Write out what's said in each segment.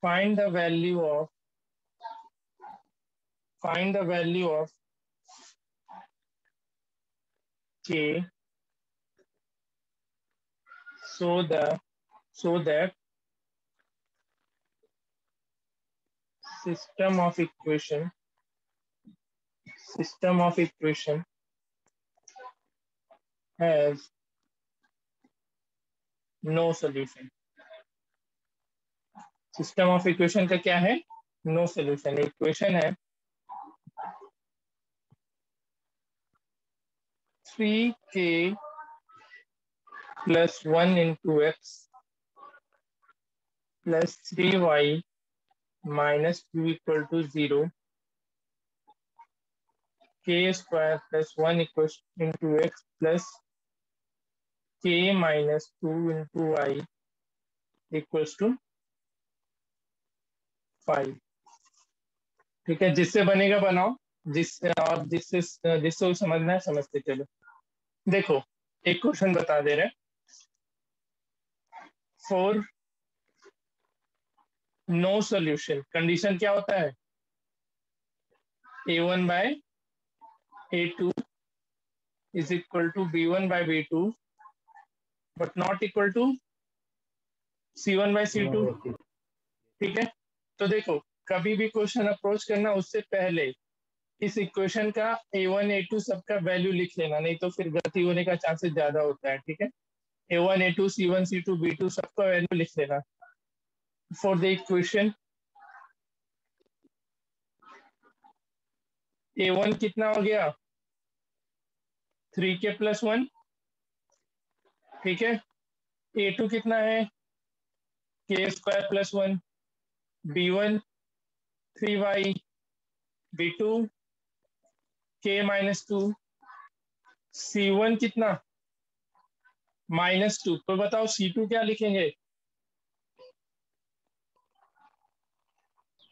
find the value of k so that system of equation has no solution. System of equation का क्या है? No solution. Equation है 3k plus 1 into x plus 3y minus 2 equal to 0, k square plus 1 equals into x plus k minus 2 into y equals to 5. ठीक है, जिससे बनेगा बनाओ, जिससे समझना है समझते चलो. देखो एक क्वेश्चन बता दे रहे, फॉर नो सॉल्यूशन कंडीशन क्या होता है? a1 by a2 is equal to b1 by b2 but not equal to c1 by c2. ठीक है, तो देखो कभी भी क्वेश्चन अप्रोच करना उससे पहले इस इक्वेशन का a1 a2 सबका वैल्यू लिख लेना, नहीं तो फिर गलती होने का चांसेस ज्यादा होता है. ठीक है, a1 a2 c1 c2 b2 सबका वैल्यू लिख लेना. फॉर द इक्वेशन a1 कितना हो गया? 3k plus 1. ठीक है, a2 कितना है? k square plus 1. b1 3y. b2 k minus 2. c1 कितना? -2. तो बताओ c2 क्या लिखेंगे?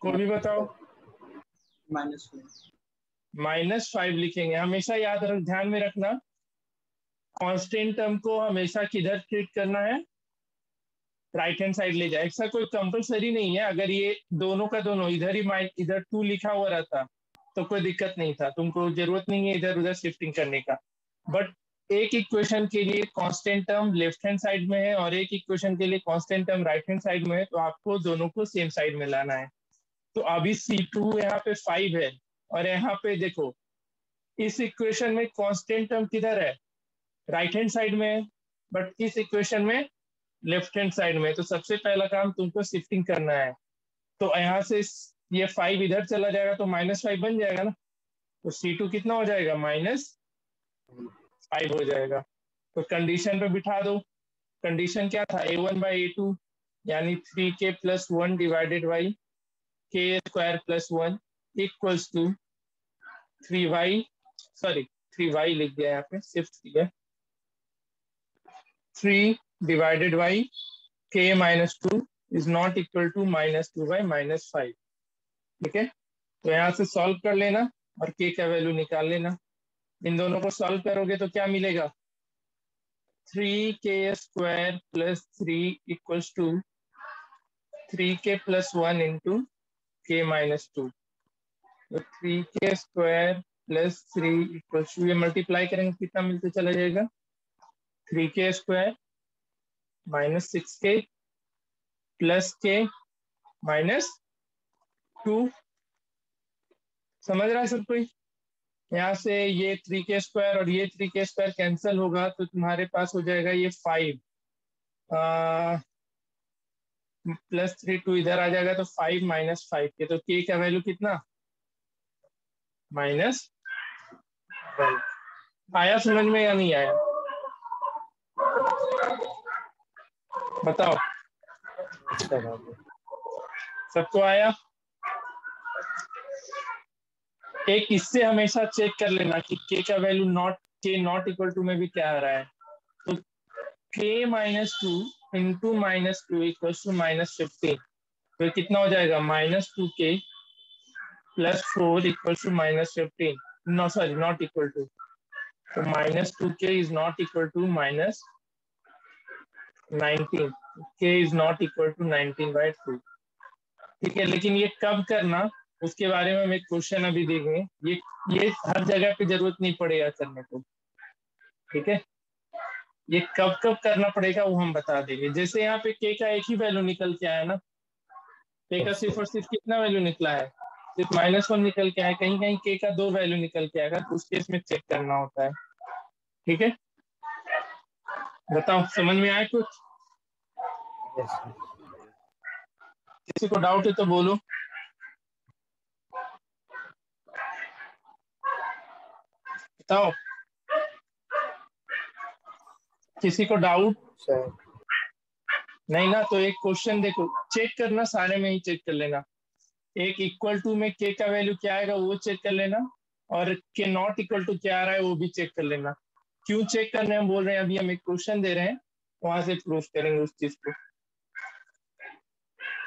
कोई भी बताओ. -5 लिखेंगे. हमेशा याद रख, ध्यान में रखना, कांस्टेंट टर्म को हमेशा किधर ट्रीट करना है? राइट हैंड साइड ले जाए. ऐसा कोई कंपलसरी नहीं है. अगर ये दोनों का दोनों इधर ही इधर 2 लिखा हुआ रहता तो कोई दिक्कत नहीं था, तुमको जरूरत नहीं है इधर उधर शिफ्टिंग करने का. बट एक इक्वेशन के लिए constant term left hand side में है और एक इक्वेशन के लिए constant term right hand side में है, तो आपको दोनों को सेम साइड में लाना है. तो अभी C2 यहाँ पे 5 है और यहाँ पे देखो इस इक्वेशन में कांस्टेंट टर्म किधर है? राइट हैंड साइड में है, बट इस इक्वेशन में लेफ्ट हैंड साइड में. तो सबसे पहला काम तुमको शिफ्टिंग करना है. तो यहाँ से ये 5 इधर चला जाएगा तो -5 बन जाएगा ना. तो C2 कितना हो जाएगा? -5 हो जाएगा. तो कंडीशन पे बिठा दो. कंडीशन क्या था? a1 by a2 यानी 3k plus 1 divided by k square plus 1 equals to 3y. Sorry 3y लिख दिया यहाँ पे, शिफ्ट किया. 3 divided by k minus 2 is not equal to -2 by -5. ठीक है, तो यहाँ से सॉल्व कर लेना और k का वैल्यू निकाल लेना. इन दोनों को सॉल्व करोगे तो क्या मिलेगा? 3k square plus 3 equals to 3k plus 1 into k minus 2. तो 3k square plus 3 equals to, ये मल्टीप्लाई करेंगे कितना मिलते चला जाएगा? 3k square minus 6k plus k minus 2. समझ रहा है सब कोई? यहाँ से ये 3k स्क्वायर और ये 3k स्क्वायर कैंसिल होगा तो तुम्हारे पास हो जाएगा ये 5 प्लस 3 2 इधर आ जाएगा तो 5 माइनस 5 के. तो k का वैल्यू कितना? -12. आया समझ में या नहीं आया? बताओ. सबको आया? एक इससे हमेशा चेक कर लेना कि k का वैल्यू नॉट इक्वल टू में भी क्या आ रहा है. तो k -2 इंटू -2 इक्वल टू -15. तो कितना हो जाएगा? -2k plus 4 equal to -15. No sorry, not equal to. तो -2k is not equal to -19. k is not equal to 19/2. ठीक है, लेकिन ये कब करना उसके बारे में हम एक क्वेश्चन अभी देखेंगे। ये हर जगह पे जरूरत नहीं पड़ेगा करने को, ठीक है। ये कब कब करना पड़ेगा वो हम बता देंगे। जैसे यहाँ पे के का एक ही वैल्यू निकल के आया ना, के का सिर्फ और सिर्फ कितना वैल्यू निकला है, सिर्फ -1 निकल के आया। कहीं कहीं के का 2 वैल्यू निकल के आएगा, तो उस केस में चेक करना होता है, ठीक है। बताओ समझ में आया कुछ? Yes. किसी को डाउट है तो बोलो। बताओ, किसी को डाउट Sir. नहीं ना? तो एक क्वेश्चन देखो, चेक करना, सारे में ही चेक कर लेना। एक इक्वल टू में के का वैल्यू क्या आएगा वो चेक कर लेना, और के नॉट इक्वल टू क्या आ रहा है वो भी चेक कर लेना। क्यों चेक करने हम बोल रहे हैं, अभी हम एक क्वेश्चन दे रहे हैं, वहां से प्रूफ करेंगे उस चीज को।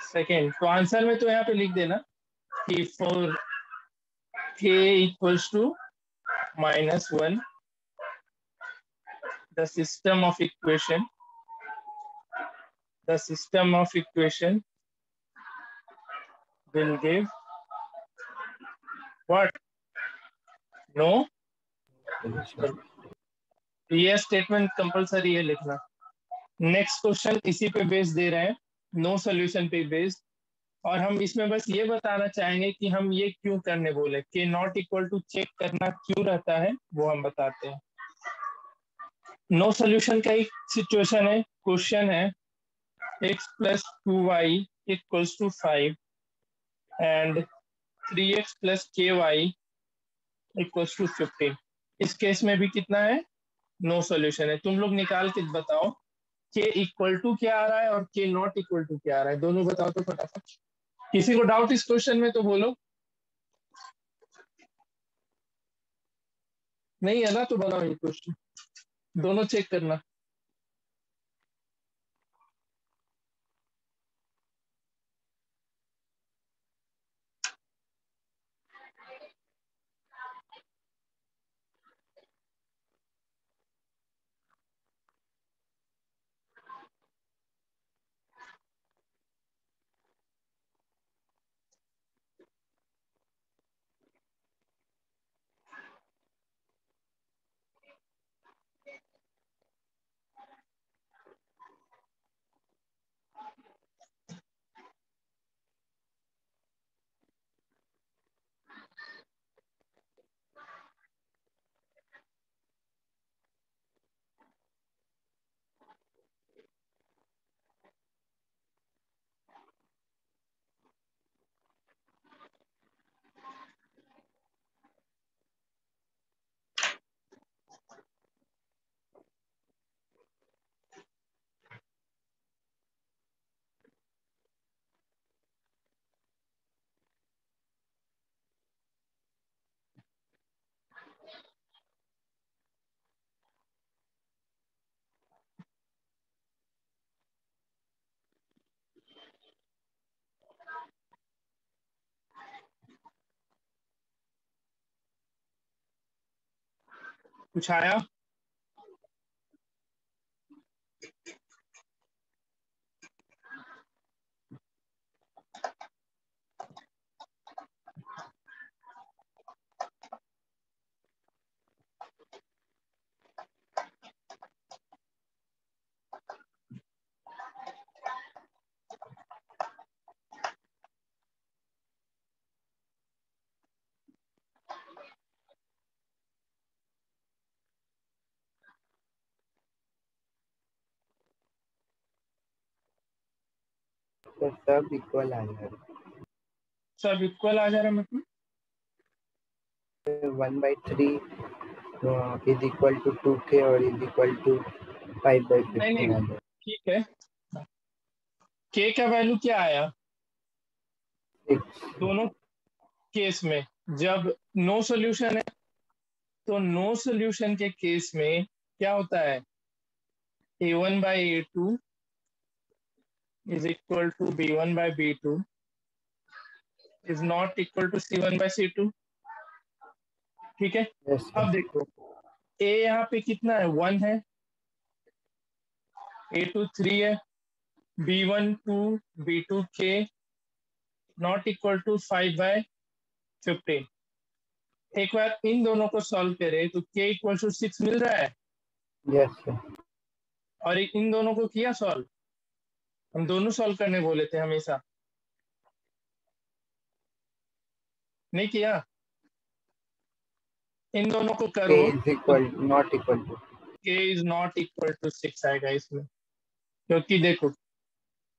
सेकेंड, तो आंसर में तो यहाँ पे लिख देना कि फॉर के equals to -1 the system of equation will give what? No? ये स्टेटमेंट कंपलसरी है लिखना। नेक्स्ट क्वेश्चन इसी पे बेस दे रहे हैं, नो सोल्यूशन पे बेस्ड, और हम इसमें बस ये बताना चाहेंगे कि हम ये क्यों करने बोले, कि नॉट इक्वल टू चेक करना क्यों रहता है वो हम बताते हैं। नो सोल्यूशन का एक सिचुएशन है, क्वेश्चन है x + 2y = 5 and 3x + ky = 15। इस केस में भी कितना है? नो सोल्यूशन है। तुम लोग निकाल के बताओ के इक्वल टू क्या आ रहा है और के नॉट इक्वल टू क्या आ रहा है, दोनों बताओ तो फटाफट। किसी को डाउट इस क्वेश्चन में तो बोलो। नहीं है ना? तो बनाओ ये क्वेश्चन, दोनों चेक करना। कुछ आया? तो सब इक्वल आ जा रहा सब इक्वल आ जा रहा है मतलब? है। 1/3 इज इक्वल टू 2k और इज इक्वल टू 5/15 नहीं नहीं, आ जाए। ठीक है। के का वैल्यू क्या आया 6 दोनों केस में? जब नो सोल्यूशन है तो नो सोल्यूशन के केस में क्या होता है, a1/a2 = b1/b2 is not equal to c1/c2, ठीक है। यस अब सर। देखो, a यहाँ पे कितना है, 1 है, a2 3 है, b1 2, b2 k, not equal to 5/15। एक बार इन दोनों को सॉल्व करें तो k इक्वल टू 6 मिल रहा है, यस सर। और इन दोनों को किया सॉल्व, हम दोनों सॉल्व करने बोले थे हमेशा, नहीं किया? इन दोनों को k करो इज तो equal not equal to. k is not equal to 6 आएगा इसमें, क्योंकि देखो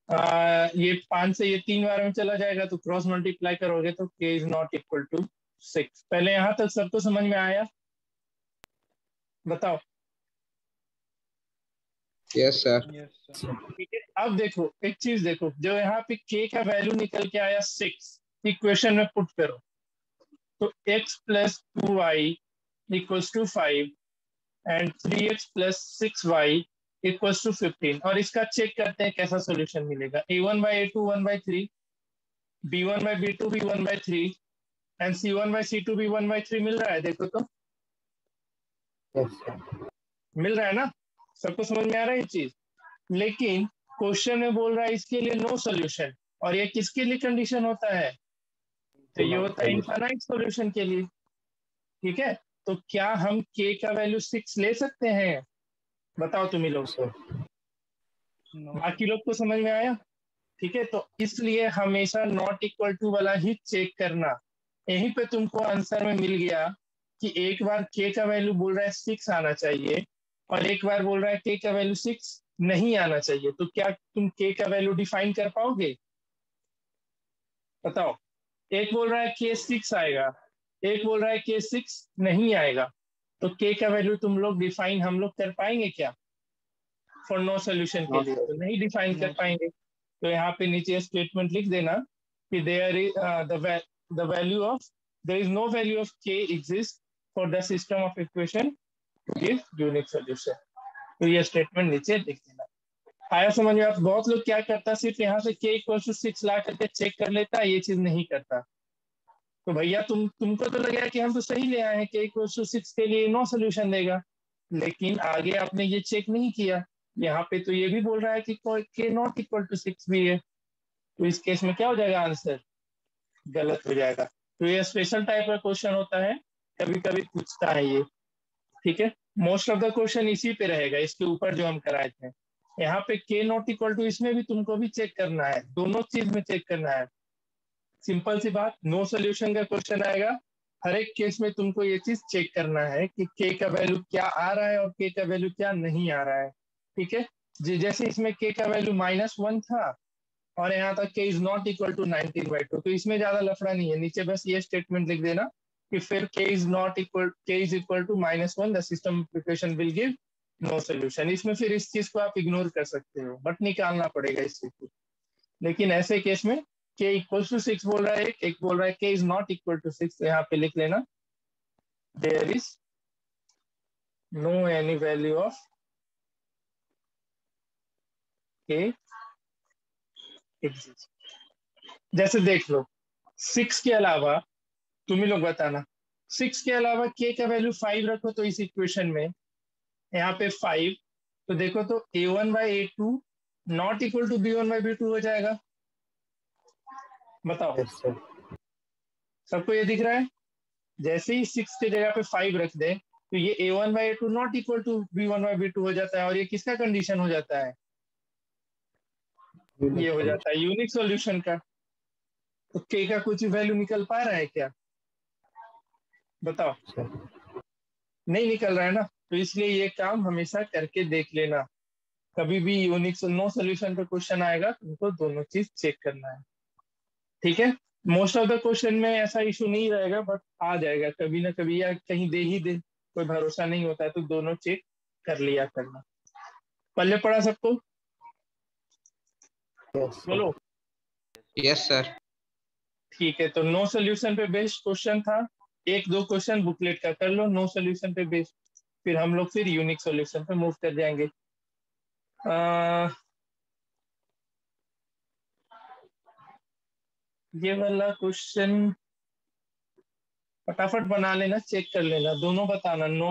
ये 5 से ये 3 बार में चला जाएगा तो क्रॉस मल्टीप्लाई करोगे तो k is not equal to 6। पहले यहां तक सबको समझ में आया? बताओ। Yes sir. ठीक है, अब देखो एक चीज देखो, जो यहाँ पे k का वैल्यू निकल के आया 6, इक्वेशन में पुट करो तो x plus 2y equals to 5 and 3x plus 6y equals to 15। और इसका चेक करते हैं कैसा सॉल्यूशन मिलेगा। a1/a2 1/3, b1/b2 भी 1/3 एंड c1/c2 भी 1/3 मिल रहा है। देखो तो यस सर। मिल रहा है ना, सबको समझ में आ रहा है ये चीज। लेकिन क्वेश्चन में बोल रहा है इसके लिए नो सॉल्यूशन, और ये किसके लिए कंडीशन होता है? तो ये होता है इनफाइनाइट सॉल्यूशन के लिए। ठीक है, तो क्या हम k का वैल्यू 6 ले सकते हैं? बताओ तुम ही लोग, सर बाकी लोग को समझ में आया? ठीक है, तो इसलिए हमेशा नॉट इक्वल टू वाला ही चेक करना। यहीं पे तुमको आंसर में मिल गया कि एक बार k का वैल्यू बोल रहा है 6 आना चाहिए, और एक बार बोल रहा है k का वैल्यू 6 नहीं आना चाहिए। तो क्या तुम k का वैल्यू डिफाइन कर पाओगे? बताओ। एक बोल रहा है k 6 आएगा, एक बोल रहा है k 6 नहीं आएगा, तो k का वैल्यू तुम लोग डिफाइन हम लोग कर पाएंगे क्या? फॉर नो सोल्यूशन के नो लिए सर। तो नहीं डिफाइन कर पाएंगे। तो यहाँ पे नीचे स्टेटमेंट लिख देना कि there is the value of, there is no value of k exist for the system of equation to give unique solution. तो ये स्टेटमेंट नीचे लिख देना। आया समझ में? आप बहुत लोग क्या करता है, सिर्फ यहाँ से k इक्वल टू 6 ला करके चेक कर लेता है, ये चीज नहीं करता। तो भैया तुमको तो लगेगा कि हम तो सही ले आए हैं, k इक्वल टू 6 के लिए नो सोल्यूशन देगा, लेकिन आगे आपने ये चेक नहीं किया। यहाँ पे तो ये भी बोल रहा है कि k नॉट इक्वल टू 6 भी है, तो इस केस में क्या हो जाएगा? आंसर गलत हो जाएगा। तो ये स्पेशल टाइप का क्वेश्चन होता है, कभी कभी पूछता है ये। ठीक है, मोस्ट ऑफ द क्वेश्चन इसी पे रहेगा, इसके ऊपर जो हम कराए थे। यहाँ पे k नॉट इक्वल टू, इसमें भी तुमको भी चेक करना है, दोनों चीज में चेक करना है। सिंपल सी बात, नो सोल्यूशन का क्वेश्चन आएगा, हर एक केस में तुमको ये चीज चेक करना है कि k का वैल्यू क्या आ रहा है और k का वैल्यू क्या नहीं आ रहा है। ठीक है, जैसे इसमें k का वैल्यू -1 था और यहाँ तक k is not equal to 19/2, तो इसमें ज्यादा लफड़ा नहीं है। नीचे बस ये स्टेटमेंट लिख देना कि फिर k is equal to -1, the system equation will give no solution. इसमें फिर इस चीज को आप इग्नोर कर सकते हो, बट निकालना पड़ेगा इस चीज को। लेकिन ऐसे केस में k इक्वल टू 6 बोल रहा है, एक बोल रहा है k is not equal to 6, तो यहाँ पे लिख लेना there is no any value of k exist. जैसे देख लो, 6 के अलावा, तुम ही लोग बताना, 6 के अलावा k का वैल्यू 5 रखो तो इस इक्वेशन में, यहाँ पे 5, तो देखो तो a1/a2 not equal to b1/b2 हो जाएगा। बताओ, यस सर। सबको ये दिख रहा है? जैसे ही 6 की जगह पे 5 रख दे तो ये a1/a2 not equal to b1/b2 हो जाता है, और ये किसका कंडीशन हो जाता है? ये हो जाता है यूनिक सॉल्यूशन का। तो k का कुछ वैल्यू निकल पा रहा है क्या? बताओ, नहीं निकल रहा है ना। तो इसलिए ये काम हमेशा करके देख लेना, कभी भी यूनिक नो सोल्यूशन पे क्वेश्चन आएगा तुमको दोनों चीज चेक करना है। ठीक है, मोस्ट ऑफ द क्वेश्चन में ऐसा इशू नहीं रहेगा, बट आ जाएगा कभी ना कभी, या कहीं दे ही दे, कोई भरोसा नहीं होता है, तो दोनों चेक कर लिया करना। पल्ले पड़ा सबको? Yes sir. बोलो। Yes sir. ठीक है, तो नो सोल्यूशन पे बेस्ड क्वेश्चन था, एक दो क्वेश्चन बुकलेट का कर लो नो सोल्यूशन पे बेस्ड, फिर हम लोग फिर यूनिक सोल्यूशन पे मूव कर जाएंगे। ये वाला क्वेश्चन फटाफट बना लेना, चेक कर लेना, दोनों बताना। नो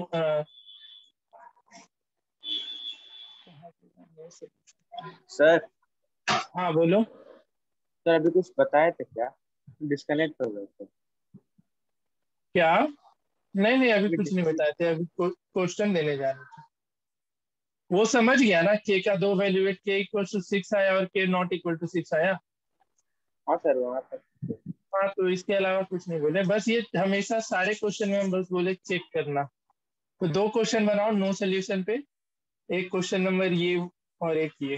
सर हाँ बोलो। सर अभी कुछ बताए थे क्या? डिस्कनेक्ट हो गए थे। क्या? नहीं नहीं, अभी कुछ नहीं अभी बताए थे, अभी क्वेश्चन देने जा रहे थे। वो समझ गया ना, के का दो वैल्यू है, के इक्वल टू 6 आया और के नॉट इक्वल टू 6 आया। हाँ सर, वहाँ तक। हाँ, तो इसके अलावा कुछ नहीं बोले, बस ये हमेशा सारे क्वेश्चन में हम बस बोले चेक करना। तो दो क्वेश्चन बनाओ नो सोल्यूशन पे, एक क्वेश्चन नंबर ये और एक ये,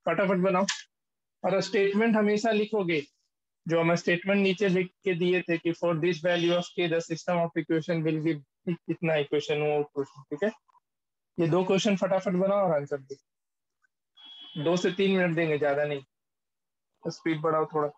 फटाफट बनाओ। और स्टेटमेंट हमेशा लिखोगे, जो हम स्टेटमेंट नीचे लिख के दिए थे कि फॉर दिस वैल्यू ऑफ के the system of equation will give कितना इक्वेशन, वो क्वेश्चन, ठीक है। ये दो क्वेश्चन फटाफट बनाओ और आंसर दो। 2 से 3 मिनट देंगे, ज्यादा नहीं, स्पीड बढ़ाओ थोड़ा।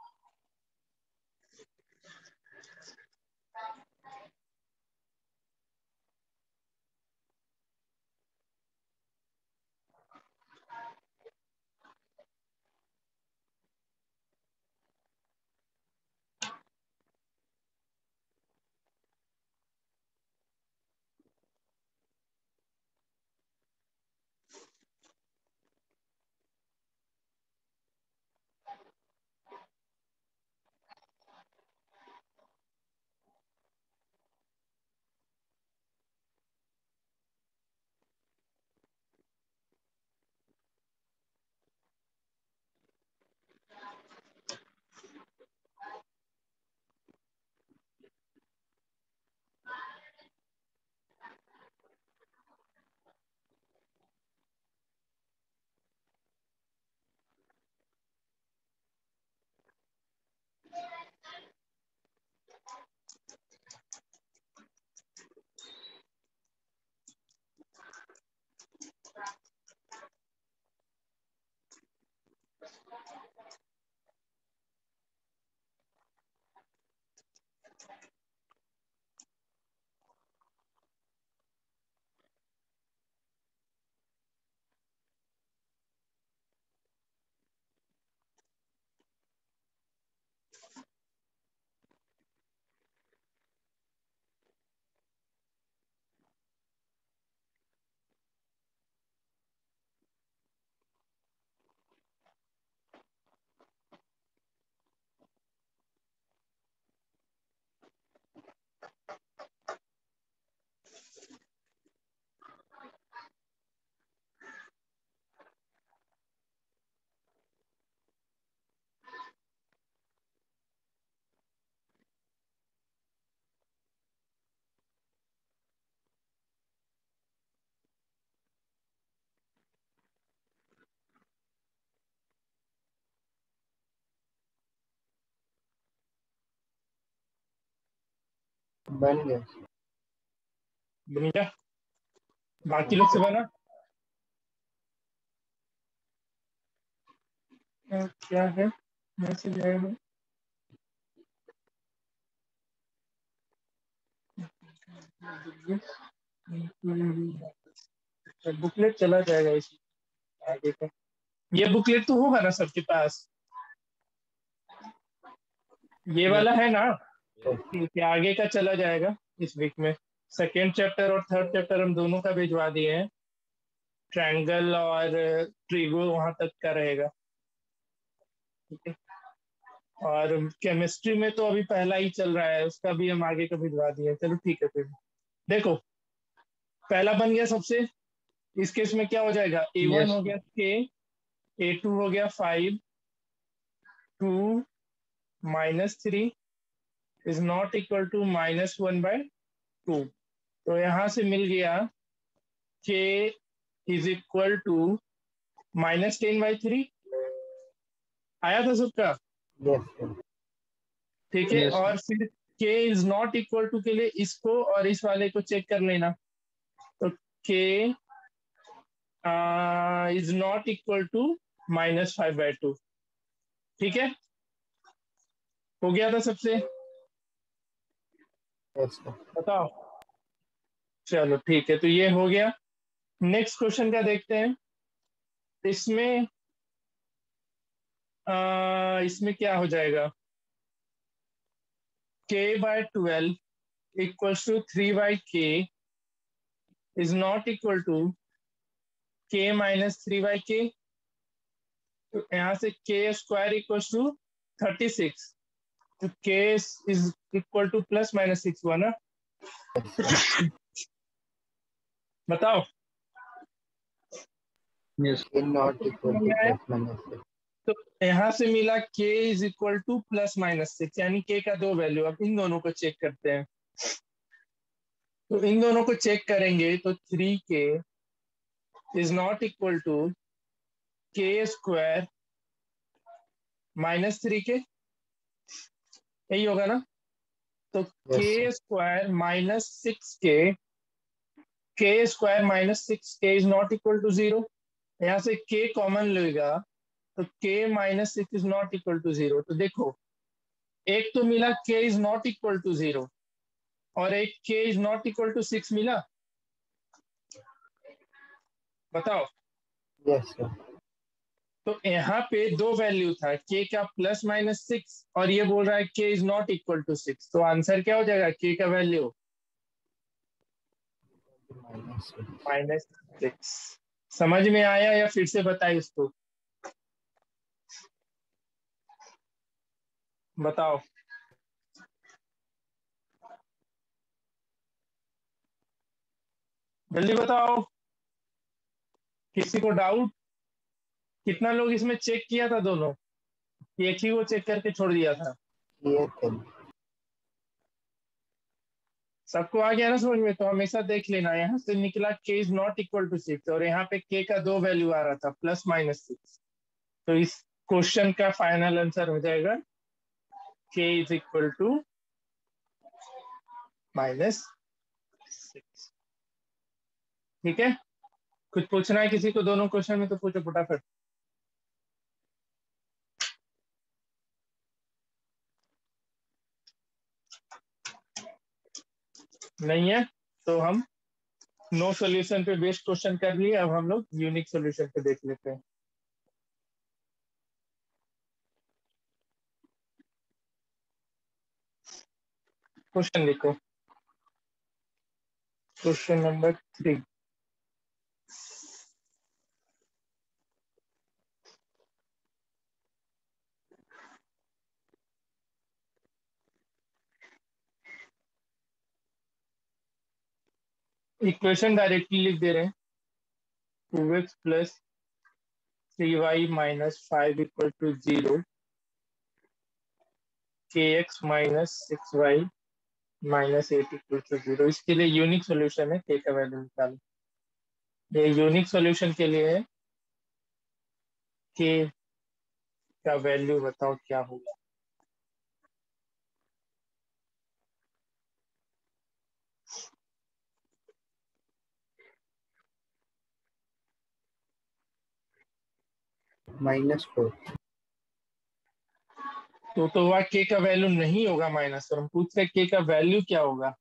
बन गया। बन गया? बाकी लोग से बना? क्या है मैसेज आया है? बुकलेट चला जाएगा इसी आगे का। ये बुकलेट तो होगा ना सबके पास? ये वाला है ना? ठीक है, आगे का चला जाएगा इस वीक में। सेकेंड चैप्टर और थर्ड चैप्टर हम दोनों का भिजवा दिए हैं। ट्रायंगल और ट्रिगो वहां तक का रहेगा, ठीक है। और केमिस्ट्री में तो अभी पहला ही चल रहा है, उसका भी हम आगे का भिजवा दिए। चलो ठीक है, फिर देखो, पहला बन गया सबसे। इस केस में क्या हो जाएगा, A1 यस हो गया के, A2 हो गया 5, 2 -3 इज नॉट इक्वल टू -1/2। तो यहां से मिल गया के इज इक्वल टू -10/3। आया था सबका? यस। ठीक है, यस और फिर के इज नॉट इक्वल टू के लिए इसको और इस वाले को चेक कर लेना। तो के इज नॉट इक्वल टू -5/2। ठीक है, हो गया था सबसे? यस। बताओ। चलो ठीक है, तो ये हो गया। नेक्स्ट क्वेश्चन का देखते हैं। इसमें इसमें क्या हो जाएगा, k/12 equals to 3/k is not equal to k -3/k। तो यहाँ से k² इक्वल्स टू 36, तो k is equal to plus minus 6 हुआ ना? बताओ। Yes. K not equal to plus minus 6. तो यहाँ से मिला k is equal to plus minus 6, यानी k का दो वैल्यू। अब इन दोनों को चेक करते हैं। तो इन दोनों को चेक करेंगे तो 3k is not equal to k square minus 3k, यही होगा ना? तो Yes, k sir. square minus 6k, k square minus 6k is not equal to 0। यहाँ से k कॉमन लेगा तो k minus 6 is not equal to 0। तो देखो, एक तो मिला k is not equal to 0 और एक k is not equal to 6 मिला। बताओ। Yes, sir. तो यहाँ पे दो वैल्यू था, k का प्लस माइनस 6 और ये बोल रहा है k is not equal to 6। तो आंसर क्या हो जाएगा? k का वैल्यू Minus 6. -6। समझ में आया या फिर से बताए इसको? बताओ। जल्दी बताओ, किसी को डाउट? कितना लोग इसमें चेक किया था दोनों? एक ही को चेक करके छोड़ दिया था? Here then. सबको आ गया ना समझ में? तो हमेशा देख लेना, यहाँ से निकला k is not equal to 6 और यहाँ पे k का दो वैल्यू आ रहा था, प्लस माइनस 6। तो इस क्वेश्चन का फाइनल आंसर हो जाएगा k इज इक्वल टू -6। ठीक है? कुछ पूछना है किसी को दोनों क्वेश्चन में तो पूछो फटाफट। नहीं है तो हम नो सॉल्यूशन पे बेस्ड क्वेश्चन कर लिए। अब हम लोग यूनिक सॉल्यूशन पे देख लेते हैं। क्वेश्चन देखो, क्वेश्चन नंबर 3। इक्वेशन डायरेक्टली लिख दे रहे हैं, 2x plus 3y minus 5 equal to 0, kx minus 6y minus 8 equal to 0। इसके लिए यूनिक सॉल्यूशन है, k का वैल्यू निकालो। ये यूनिक सॉल्यूशन के लिए है, k का वैल्यू बताओ क्या होगा। -4. तो वह k का वैल्यू नहीं होगा माइनस, और हम पूछ रहे k का वैल्यू क्या होगा।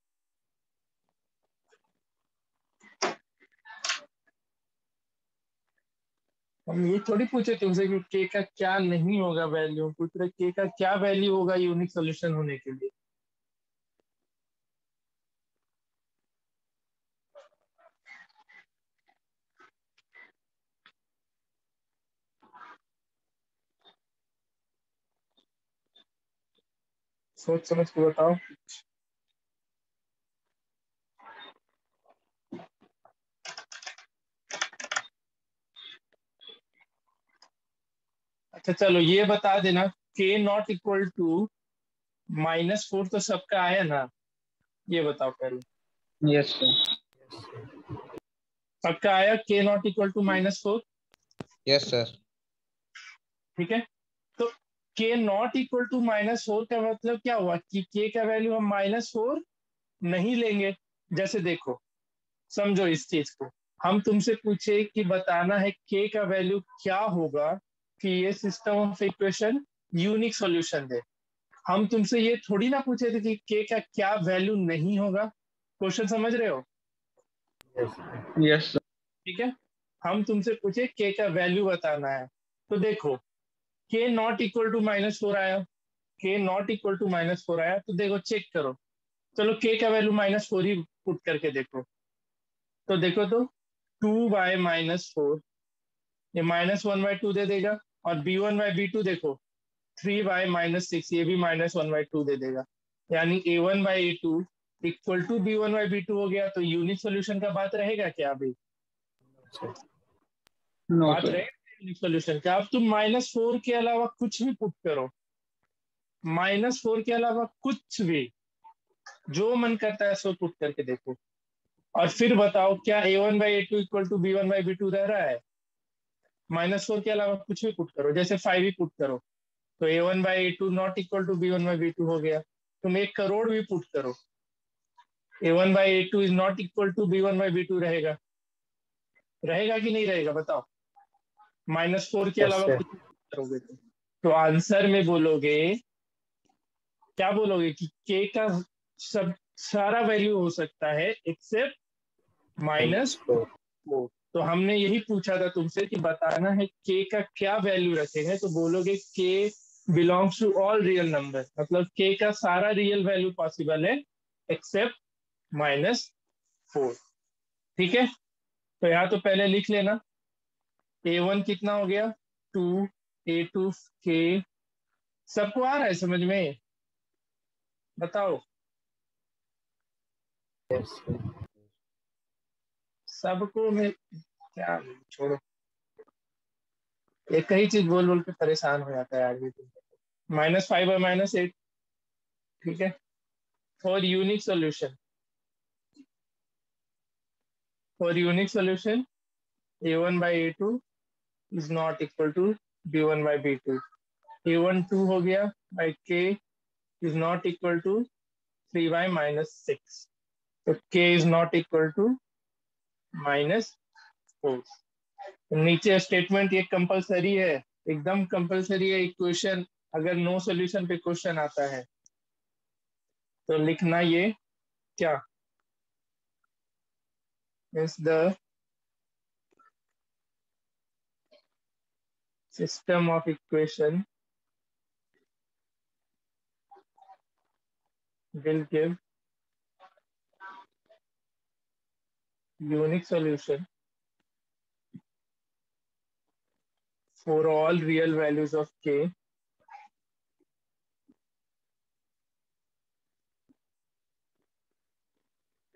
हम ये थोड़ी पूछे तुमसे कि k का क्या नहीं होगा वैल्यू, पूछ रहे k का क्या वैल्यू होगा यूनिक सॉल्यूशन होने के लिए। सोच समझ के बताओ। अच्छा चलो ये बता देना, k नॉट इक्वल टू -4 तो सबका आया ना? ये बताओ पहले। Yes, sir. सबका आया k not equal to -4? Yes, sir. ठीक है, तो k नॉट इक्वल टू -4 का मतलब क्या हुआ कि k का वैल्यू हम -4 नहीं लेंगे। जैसे देखो, समझो इस चीज को, हम तुमसे पूछे कि बताना है k का वैल्यू क्या होगा कि ये system of equation unique solution दे। हम तुमसे ये थोड़ी ना पूछे थे कि k का क्या वैल्यू नहीं होगा। क्वेश्चन समझ रहे हो? Yes, sir. Yes, sir. ठीक है, हम तुमसे पूछे k का वैल्यू बताना है। तो देखो, k नॉट इक्वल टू -4 आया, k नॉट इक्वल टू -4 आया, तो देखो चेक करो। चलो k का वैल्यू -4 ही पुट करके देखो। तो देखो तो 2/-4, ये -1/2 दे देगा, और b1/b2 देखो, 3y-6, ये भी -1/2 दे देगा, यानी a1/a2 इक्वल टू b1/b2 हो गया। तो यूनिक सॉल्यूशन का बात रहेगा क्या अभी? नो बात सर। रहेगा यूनिक सॉल्यूशन का। अब तुम -4 के अलावा कुछ भी पुट करो, -4 के अलावा कुछ भी, जो मन करता है सो पुट करके देखो, और फिर बताओ क्या a1/a2 इक्वल टू b1/b2 रह रहा है? -4 के अलावा कुछ भी पुट करो, जैसे 5 ही पुट करो तो a1/a2 not equal to b1/b2 हो गया। तुम 1 करोड़ भी पुट करो, a1/a2 is not equal to b1/b2 रहेगा। रहेगा कि नहीं रहेगा बताओ? -4 के यस अलावा सर। कुछ भी पुट करोगे तो आंसर में बोलोगे, क्या बोलोगे कि k का सब सारा वैल्यू हो सकता है एक्सेप्ट -4। -4। तो हमने यही पूछा था तुमसे कि बताना है k का क्या वैल्यू रखेंगे, तो बोलोगे k belongs to all real number, मतलब k का सारा रियल वैल्यू पॉसिबल है एक्सेप्ट -4। ठीक है, तो यहाँ तो पहले लिख लेना, a1 कितना हो गया 2, a2 k। सबको आ रहा है समझ में? बताओ। Yes sir. सबको में क्या, छोड़ो, एक ही चीज बोल बोल के परेशान हो जाता है आदमी। -5 और -8, ठीक है। For unique solution, for unique solution a1/a2 is not equal to b1/b2। a1 2 हो गया by k is not equal to 3y-6, तो k is not equal to -4। नीचे स्टेटमेंट ये कंपलसरी है, एकदम कंपलसरी है। इक्वेशन अगर नो सॉल्यूशन पे क्वेश्चन आता है तो लिखना ये क्या, is the system of equation will give unique solution for all real values of k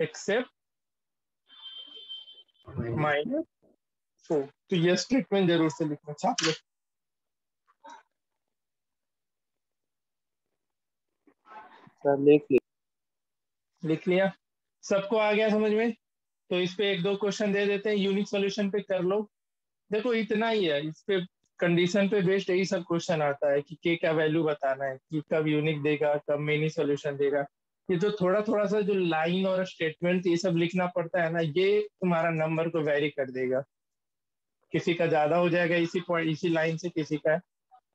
except -4। तो ये स्टेटमेंट जरूर से लिखना, छाप लो। सर लिख ली। लिख लिया? सबको आ गया समझ में? तो इस पे 1-2 क्वेश्चन दे देते हैं, यूनिक सॉल्यूशन पे कर लो। देखो इतना ही है, इस पे कंडीशन पे बेस्ड यही सब क्वेश्चन आता है कि के का वैल्यू बताना है, कि कब यूनिक देगा, कब मेनी सॉल्यूशन देगा। ये जो थोड़ा थोड़ा सा जो लाइन और स्टेटमेंट ये सब लिखना पड़ता है ना, ये तुम्हारा नंबर को वेरी कर देगा। किसी का ज्यादा हो जाएगा इसी पॉइंट, इसी लाइन से, किसी का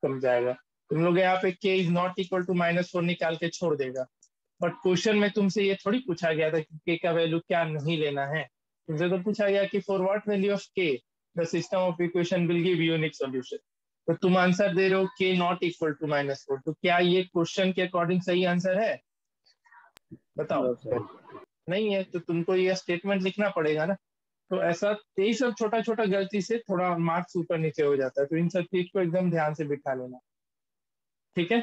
कम जाएगा। तुम लोग यहाँ पे के इज नॉट इक्वल टू -4 निकाल के छोड़ देगा, बट क्वेश्चन में तुमसे ये थोड़ी पूछा गया था कि के का वैल्यू क्या नहीं लेना है। तुमसे तो पूछा गया कि फॉर व्हाट वैल्यू ऑफ के the system of equation will give unique solution. तो तुम आंसर दे रहे हो के नॉट इक्वल टू -4, तो क्या ये क्वेश्चन के अकॉर्डिंग सही आंसर है? बताओ। No sir. नहीं है तो तुमको ये स्टेटमेंट लिखना पड़ेगा ना। तो ऐसा यही सब छोटा छोटा गलती से थोड़ा मार्क्स ऊपर नीचे हो जाता है, तो इन सब चीज को एकदम ध्यान से बिठा लेना। ठीक है,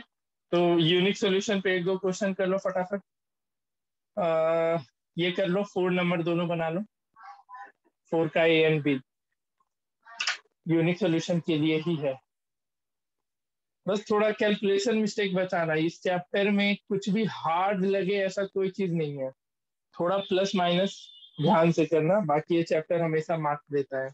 तो यूनिक सॉल्यूशन पे 1-2 क्वेश्चन कर लो फटाफट। ये कर लो, 4 नंबर दोनों बना लो, 4 का A and be unique solution के लिए ही है। बस थोड़ा कैलकुलेशन मिस्टेक बचाना, इस चैप्टर में कुछ भी हार्ड लगे ऐसा कोई चीज नहीं है। थोड़ा प्लस माइनस ध्यान से करना, बाकी ये चैप्टर हमेशा मार्क्स देता है।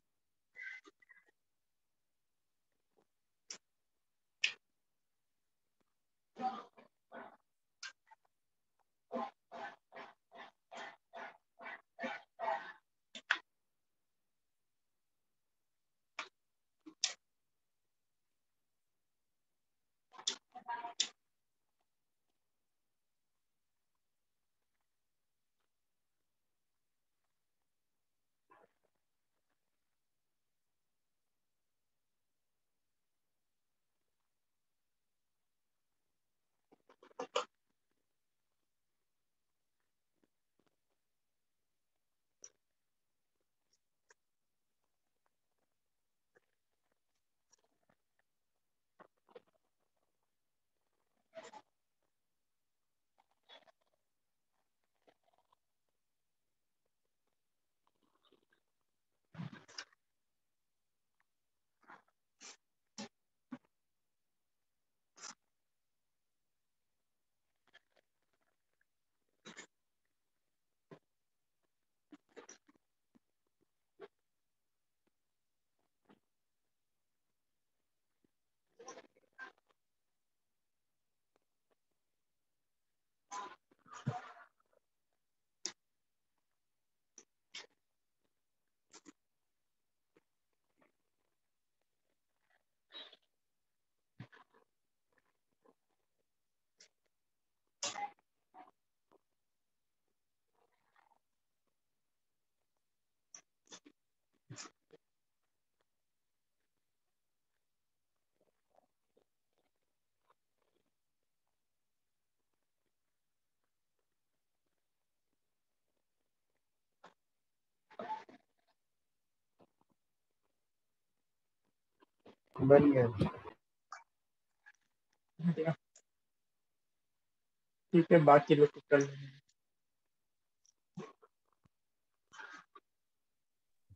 बन गया। ठीक है, बाकी लोग को कर लेंगे।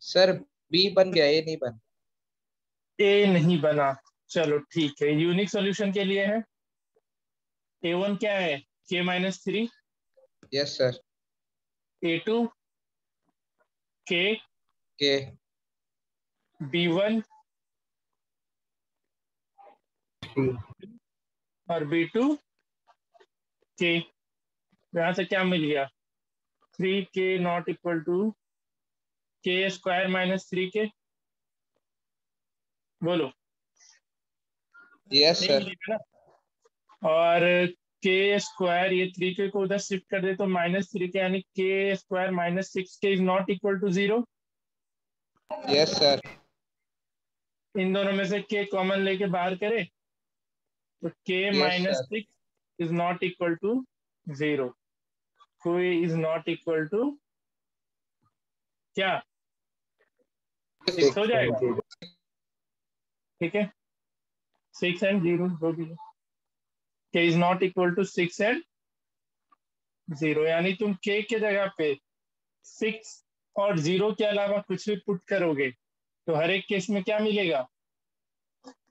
सर बी बन गया, ए नहीं बन। ए नहीं बना, चलो ठीक है। यूनिक सॉल्यूशन के लिए है A1 क्या है, k-3, yes sir. A2 k, के B1 थ्री। और B2 k। यहाँ से क्या मिल गया, 3k not equal to k² - 3k। बोलो, यस नहीं सर। मिलेगा ना। और k², ये 3k को उधर शिफ्ट कर दे तो -3k, यानी k² - 6k is not equal to 0। Yes sir. इन दोनों में से k कॉमन लेके बाहर करे तो k yes sir. - 6 is not equal to 0। कोई इज नॉट इक्वल टू क्या, 6 हो 6 जाएगा। and 0। ठीक है, 6 एंड 0 जो भी है, k is not equal to 6 and 0, यानी तुम k के जगह पे 6 और 0 के अलावा कुछ भी पुट करोगे तो हर एक केस में क्या मिलेगा,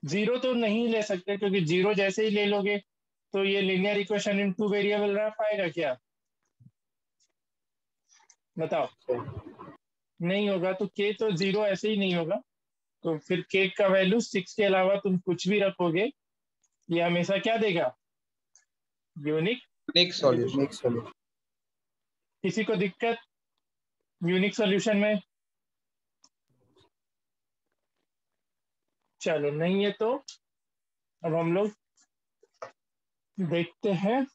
0 तो नहीं ले सकते, क्योंकि 0 जैसे ही ले लोगे तो ये लीनियर इक्वेशन इन 2 वेरिएबल रह पाएगा क्या, बताओ। नहीं होगा, तो k तो 0 ऐसे ही नहीं होगा। तो फिर k का वैल्यू 6 के अलावा तुम कुछ भी रखोगे, ये हमेशा क्या देगा, unique. Unique solution. Unique solution. किसी को दिक्कत यूनिक सॉल्यूशन में, चलो नहीं है तो अब हम लोग देखते हैं।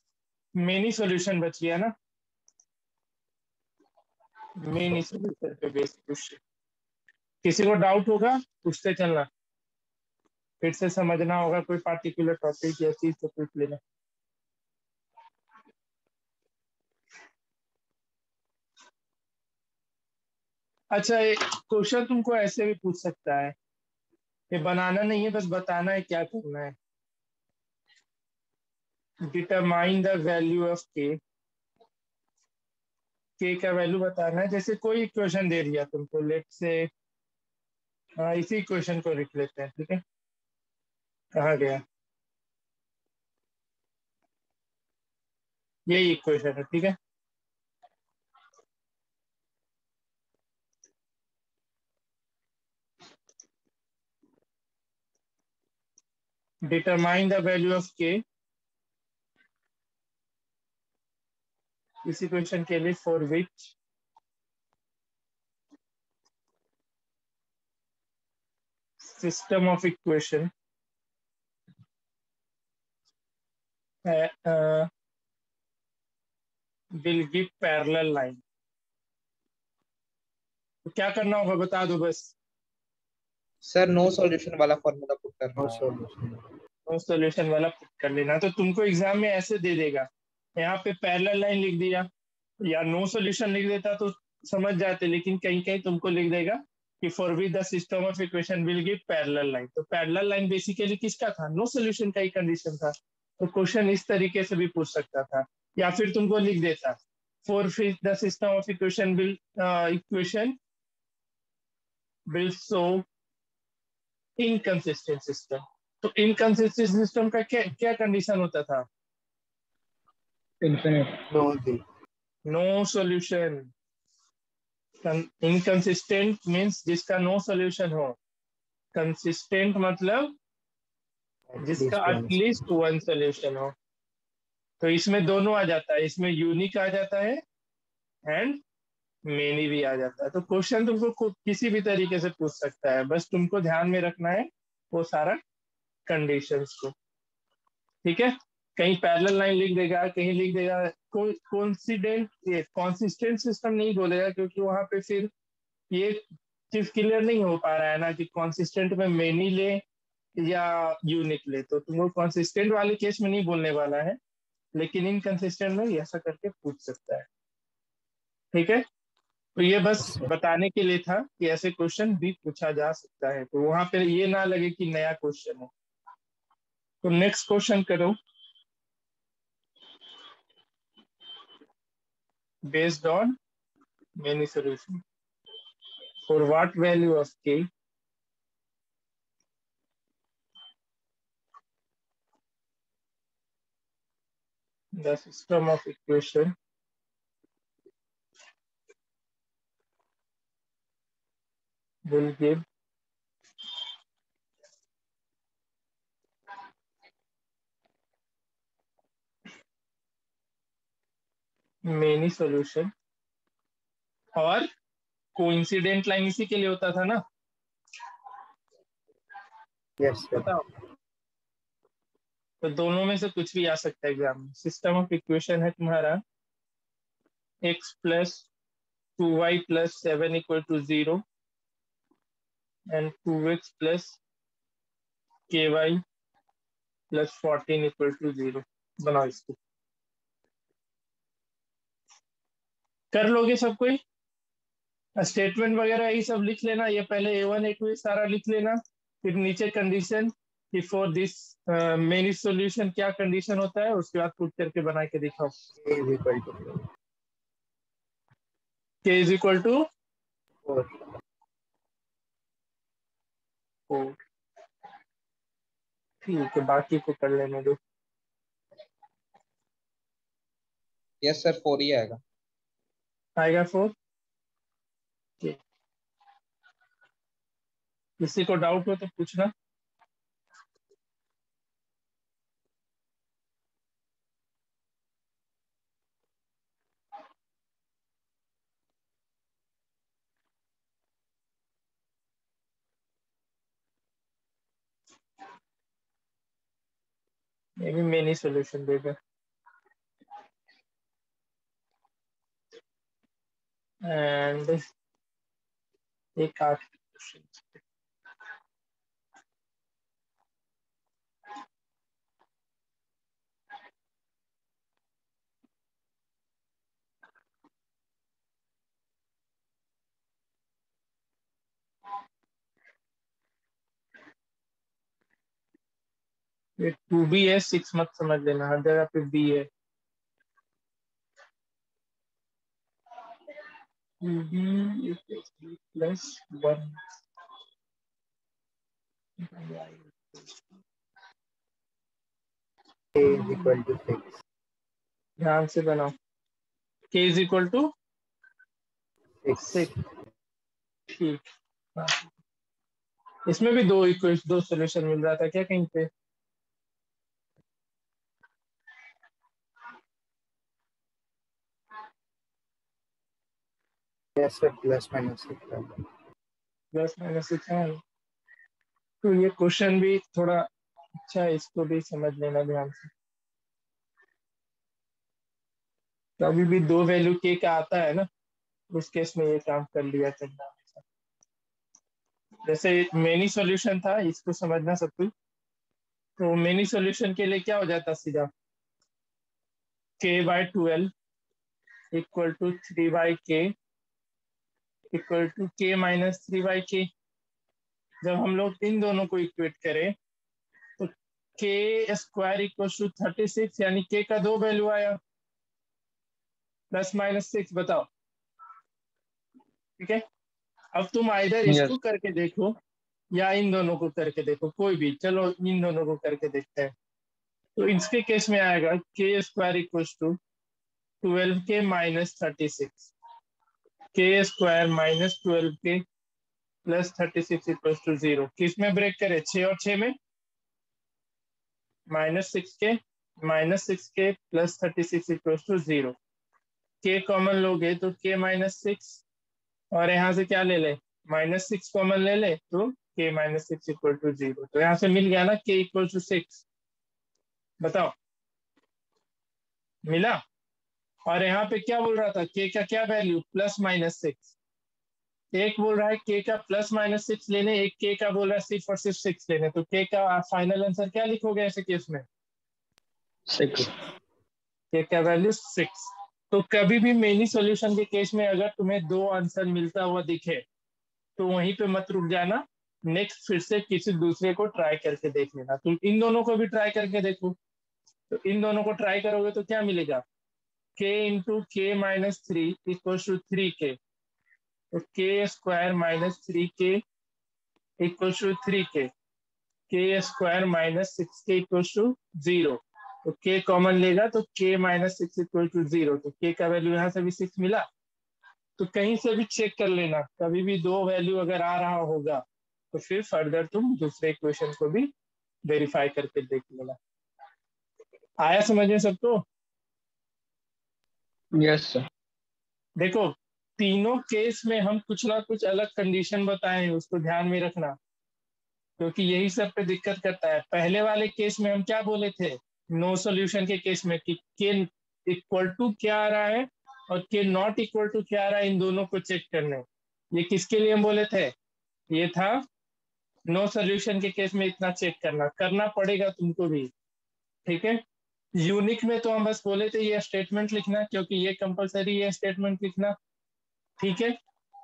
मेनी सॉल्यूशन बच गया ना, मेनी सॉल्यूशन पे बेसिक क्वेश्चन। किसी को डाउट होगा पूछते चलना, फिर से समझना होगा कोई पार्टिकुलर टॉपिक या चीज तो पूछ लेना। अच्छा, एक क्वेश्चन तुमको ऐसे भी पूछ सकता है, ये बनाना नहीं है, बस बताना है क्या करना है। डिटरमाइन द वैल्यू ऑफ के का वैल्यू बताना है। जैसे कोई इक्वेशन दे दिया तुमको, लेट से इसी इक्वेशन को लिख लेते हैं, ठीक है। कहाँ गया, यही इक्वेशन है, ठीक है। डिटरमाइन द वैल्यू ऑफ के, इसी क्वेश्चन के लिए for which system of equation will give parallel line। तो क्या करना होगा बता दो बस। सर नो सॉल्यूशन वाला फॉर्मूला पुट करना नो है। सॉल्यूशन। नो सॉल्यूशन वाला पुट कर लेना, तो तुमको एग्जाम में ऐसे दे देगा, यहाँ पे पैरेलल लाइन लिख दिया, या नो सॉल्यूशन लिख देता तो समझ जाते, लेकिन कहीं कहीं तुमको लिख देगा कि for which the system of equation will give parallel line. तो पैरेलल लाइन बेसिकली किसका था, नो सॉल्यूशन का ही कंडीशन था। तो क्वेश्चन इस तरीके से भी पूछ सकता था, या फिर तुमको लिख देता for which the system of equation will show inconsistent system. तो इनकंसिस्टेंट सिस्टम का क्या क्या कंडीशन होता था, infinite। नो दी। No solution. इनकंसिस्टेंट मींस जिसका नो सॉल्यूशन हो, कंसिस्टेंट मतलब जिसका at least one. At least one solution हो। तो इसमें दोनों आ जाता है, इसमें यूनिक आ जाता है एंड मेनी भी आ जाता है। तो क्वेश्चन तुमको किसी भी तरीके से पूछ सकता है, बस तुमको ध्यान में रखना है वो सारा कंडीशंस को, ठीक है। कहीं पैरेलल लाइन लिख देगा, कहीं लिख देगा कोई कोइंसिडेंट, ये कॉन्सिस्टेंट सिस्टम नहीं बोलेगा, क्योंकि वहां पे फिर ये चीज क्लियर नहीं हो पा रहा है ना कि कॉन्सिस्टेंट में मेनी ले या यूनिक ले। तो तुमको कॉन्सिस्टेंट वाले केस में नहीं बोलने वाला है, लेकिन इनकंसिस्टेंट में भी ऐसा करके पूछ सकता है, ठीक है। तो ये बस बताने के लिए था कि ऐसे क्वेश्चन भी पूछा जा सकता है, तो वहां पे ये ना लगे कि नया क्वेश्चन है। तो नेक्स्ट क्वेश्चन करो। Based on many solution for what value of k the system of equation will give many solution। और कोइंसिडेंट लाइन इसी के लिए होता था ना, यस सर। बताओ। तो दोनों में से कुछ भी आ सकता है एग्जाम में। सिस्टम ऑफ इक्वेशन है तुम्हारा x plus 2y plus 7 equal to 0 and 2x plus ky plus 14 equal to 0। बनाओ इसको, कर लोगे सब कोई? स्टेटमेंट वगैरह ये सब लिख लेना, ये पहले A1 A2 ये सारा लिख लेना, फिर नीचे कंडीशन कि फॉर दिस मेनी सॉल्यूशन क्या कंडीशन होता है, उसके बाद पुट करके बना के दिखाओ। k is equal to 4। k is equal to 4। 4। ठीक है, बाकी को कर लेने दो। यस सर 4 ही आएगा। आएगा 4। किसी को डाउट हो तो पूछना। ये भी मेनी सॉल्यूशन देगा। एंड एक आखिरी क्वेश्चन। ये 2b है, 6 मत समझ लेना, हर जगह पे b है। 2b plus 1 k is equal to 6। ध्यान से बनाओ। k is equal to 6। 6। ठीक। हाँ। इसमें भी दो सॉल्यूशन मिल रहा था क्या कहीं पे? यस सर, प्लस माइनस 6 है। प्लस माइनस 6 है। तो ये क्वेश्चन भी थोड़ा अच्छा है, इसको भी समझ लेना ध्यान से। तो अभी भी दो वैल्यू k का आता है ना, उस केस में ये काम कर लिया करना। जैसे मेनी सॉल्यूशन था, इसको समझना सब कुछ। तो मेनी सॉल्यूशन के लिए क्या हो जाता सीधा, k/12 equal to 3/k equal to k minus 3/k। जब हम लोग इन दोनों को इक्वेट करें तो k स्क्वायर इक्वल टू 36, यानी k का दो वैल्यू आया, प्लस माइनस 6। बताओ, ठीक है। अब तुम आइधर इसको करके देखो या इन दोनों को करके देखो, कोई भी, चलो इन दोनों को करके देखते हैं। तो इसके केस में आएगा k square equal to 12k minus 36, k square minus 12k plus 36 equal to 0। किस में ब्रेक करे, 6 और 6 में, -6k plus 36 equal to 0। k common लोगे तो k -6, और यहाँ से क्या ले ले, -6 कॉमन ले ले तो k -6 इक्वल टू 0। तो यहाँ से मिल गया ना k इक्वल टू 6। बताओ, मिला? और यहाँ पे क्या बोल रहा था, k का क्या वैल्यू, +-6। एक बोल रहा है k का +-6 लेने, एक k का बोल रहा है सिर्फ और सिर्फ 6 लेने। तो k का फाइनल आंसर क्या लिखोगे ऐसे केस में? 6। k का वैल्यू 6। तो कभी भी मेनी सॉल्यूशन के केस में अगर तुम्हें दो आंसर मिलता हुआ दिखे तो वहीं पे मत रुक जाना, नेक्स्ट फिर से किसी दूसरे को ट्राई करके देख लेना। तुम इन दोनों को भी ट्राई करके देखो। तो इन दोनों को ट्राई करोगे तो क्या मिलेगा, k into k minus three equal to 3k। तो के square minus 3k equal to 3k, के square minus 6k equal to 0। तो k कॉमन लेगा तो k माइनस 6 इक्वल टू 0। तो k का वैल्यू यहाँ से भी 6 मिला। तो कहीं से भी चेक कर लेना, कभी भी दो वैल्यू अगर आ रहा होगा तो फिर फर्दर तुम दूसरे इक्वेशन को भी वेरीफाई करके देख लेना। आया समझ में सबको? Yes sir. देखो, तीनों केस में हम कुछ ना कुछ अलग कंडीशन बताए हैं, उसको ध्यान में रखना, क्योंकि यही सब पे दिक्कत करता है। पहले वाले केस में हम क्या बोले थे, नो सॉल्यूशन के केस में, कि के इक्वल टू क्या आ रहा है और के नॉट इक्वल टू क्या आ रहा है, इन दोनों को चेक करना है। ये किसके लिए हम बोले थे, ये था नो सॉल्यूशन के केस में इतना चेक करना पड़ेगा तुमको भी। ठीक है, यूनिक में तो हम बस बोले थे ये स्टेटमेंट लिखना, क्योंकि ये कंपलसरी है स्टेटमेंट लिखना। ठीक है,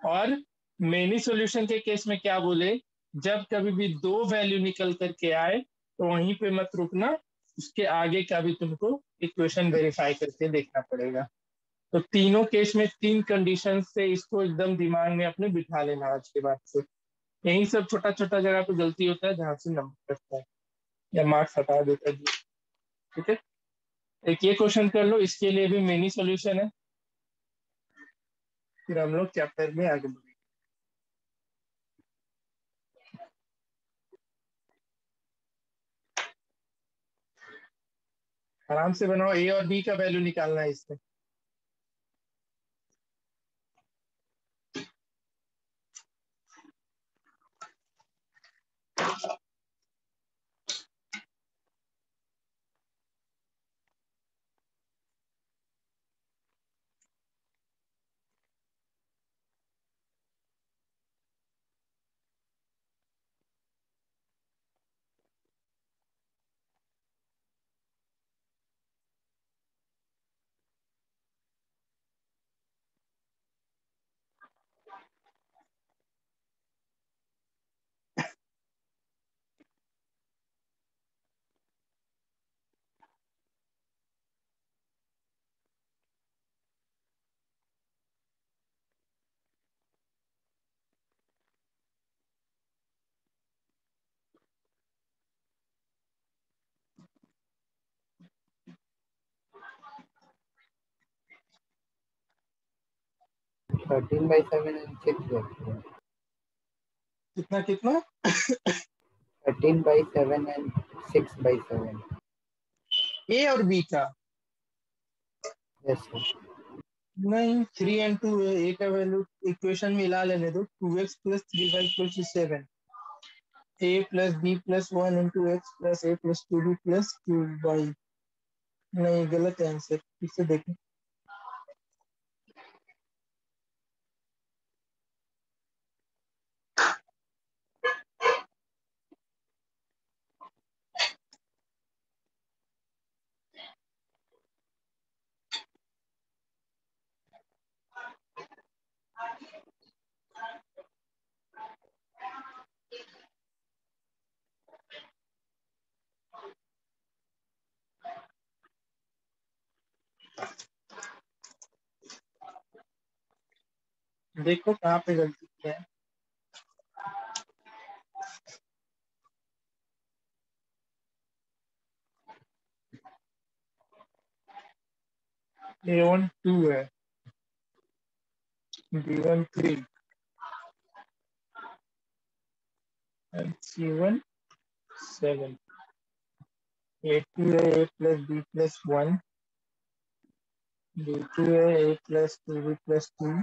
और मेनी सॉल्यूशन के केस में क्या बोले, जब कभी भी दो वैल्यू निकल करके आए तो वहीं पे मत रुकना, उसके आगे का भी तुमको इक्वेशन वेरीफाई करके देखना पड़ेगा। तो तीनों केस में तीन कंडीशन से इसको एकदम दिमाग में अपने बिठा लेना आज के बाद से। यही सब छोटा छोटा जगह पे गलती होता है जहां से नंबर कटता है या मार्क्स हटा देता है। ठीक है, एक ये क्वेश्चन कर लो, इसके लिए भी मेनी सॉल्यूशन है, फिर हम लोग चैप्टर में आगे बढ़ेंगे। आराम से बनाओ, ए और बी का वैल्यू निकालना है इसमें। Thirteen by seven and six कितना कितना? 13/7 and 6/7। ए और बी का? Yes sir. नहीं, 3 एंड 2 है, ए का वैल्यू इक्वेशन में मिला लेने दो, 2x plus 3y equal to 7, a plus b plus 1 into x plus a plus 2b plus 2y। नहीं, गलत है आंसर, फिर से देखो। देखो कहाँ पे गलती किया है। A1 2 है, B1 3 and C1 7। A2 है a plus b plus 1, B2 है a plus 2b plus 2,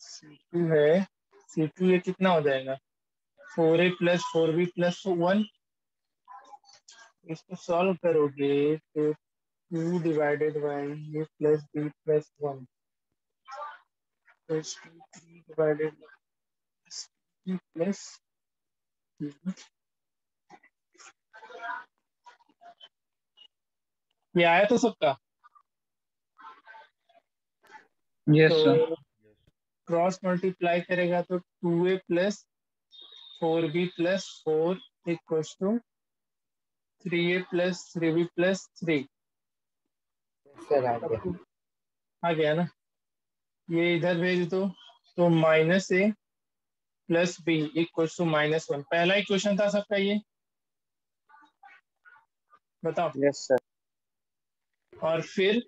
C2 है, C2 ये कितना हो जाएगा, 4a प्लस 4b प्लस 1। इसको सॉल्व करोगे तो 2 divided by a plus b plus 1 plus 3 divided by plus. ये आया तो सबका? यस तो सर। क्रॉस मल्टीप्लाई करेगा तो 2a plus 4b plus 4 equals to 3a plus 3b plus 3। Sir आ गया। आ गया ना? ये इधर भेज दो तो minus a plus b equals to -1। पहला ही क्वेश्चन था सबका ये, बताओ। Yes sir. और फिर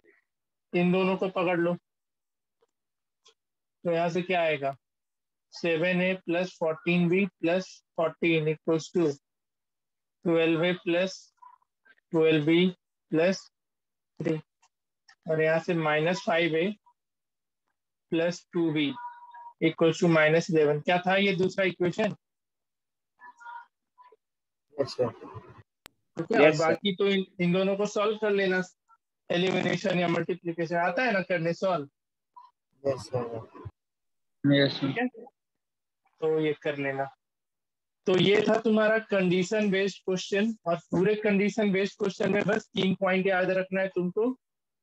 इन दोनों को पकड़ लो, तो यहाँ से क्या आएगा? 7a plus 14b plus 14 equals to 12a plus 12b plus 3। और यहाँ से -5a plus 2b equals to -11। क्या था ये दूसरा इक्वेशन? Yes sir. ठीक है, और यस सर। बाकी तो इन दोनों को सॉल्व कर लेना। एलिमिनेशन या मल्टीप्लिकेशन आता है ना करने, सॉल्व। Yes sir. यस ठीक है, तो ये कर लेना। तो ये था तुम्हारा कंडीशन बेस्ड क्वेश्चन। और पूरे कंडीशन बेस्ड क्वेश्चन में बस 3 पॉइंट याद रखना है तुमको,